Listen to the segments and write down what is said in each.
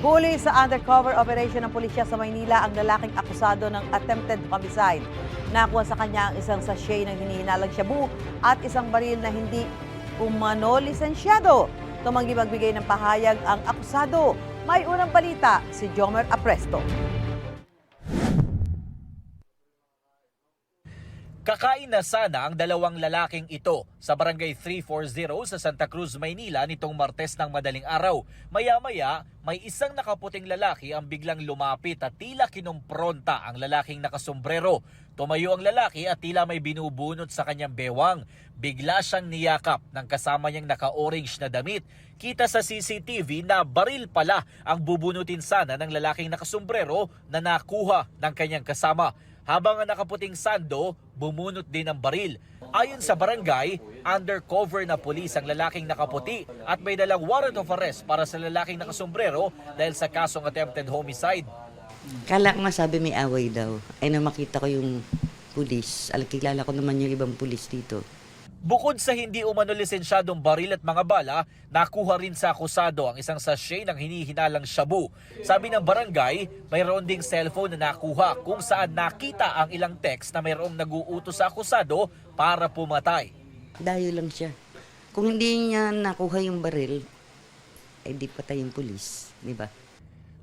Huli sa undercover operation ng pulisya sa Maynila ang lalaking akusado ng attempted homicide. Nakuha sa kanya ang isang sachet ng hinihinalang shabu at isang baril na hindi umano lisensyado. Tumanggi magbigay ng pahayag ang akusado. May unang balita si Jomer Apresto. Kakain na sana ang dalawang lalaking ito sa barangay 340 sa Santa Cruz, Maynila nitong Martes ng madaling araw. Maya-maya, may isang nakaputing lalaki ang biglang lumapit at tila kinumpronta ang lalaking nakasombrero. Tumayo ang lalaki at tila may binubunot sa kanyang bewang. Bigla siyang niyakap ng kasama niyang naka-orange na damit. Kita sa CCTV na baril pala ang bubunutin sana ng lalaking nakasombrero na nakuha ng kanyang kasama. Habang ang nakaputing sando, bumunot din ang baril. Ayon sa barangay, undercover na pulis ang lalaking nakaputi at may dalang warrant of arrest para sa lalaking nakasombrero dahil sa kasong attempted homicide. Kala ko nga sabi may away daw. Ay na makita ko yung pulis. Kilala ko naman yung ibang pulis dito. Bukod sa hindi umano lisensyadong baril at mga bala, nakuha rin sa akusado ang isang sachet ng hinihinalang shabu. Sabi ng barangay, mayroon ding cellphone na nakuha kung saan nakita ang ilang text na mayroong nag-uutos sa akusado para pumatay. Dayo lang siya. Kung hindi niya nakuha yung baril, ay di patay yung pulis, di ba?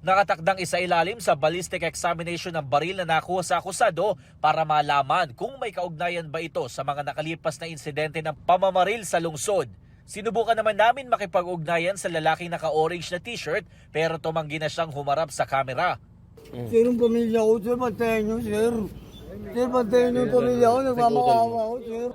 Nakatakdang isailalim sa ballistic examination ng baril na nakuha sa akusado para malaman kung may kaugnayan ba ito sa mga nakalipas na insidente ng pamamaril sa lungsod. Sinubukan naman namin makipag-ugnayan sa lalaking naka-orange na t-shirt pero tumanggi na siyang humarap sa kamera. Sir, ang pamilya ko, sir, pantayin nyo, sir. Sir, pantayin nyo yung pamilya ko, nagmamakaawa ko, sir.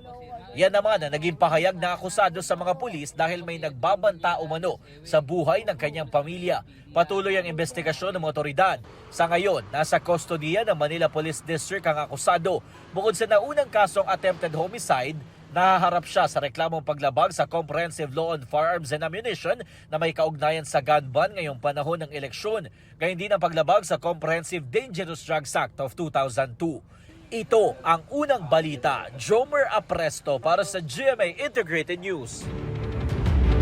Yan naman ang naging pahayag na akusado sa mga pulis dahil may nagbabanta umano sa buhay ng kanyang pamilya. Patuloy ang investigasyon ng mga otoridad. Sa ngayon, nasa kustodiya ng Manila Police District ang akusado. Bukod sa naunang kasong attempted homicide, nahaharap siya sa reklamong paglabag sa Comprehensive Law on Firearms and Ammunition na may kaugnayan sa gun ban ngayong panahon ng eleksyon. Gayun din ang paglabag sa Comprehensive Dangerous Drugs Act of 2002. Ito ang unang balita. Jomer Apresto para sa GMA Integrated News.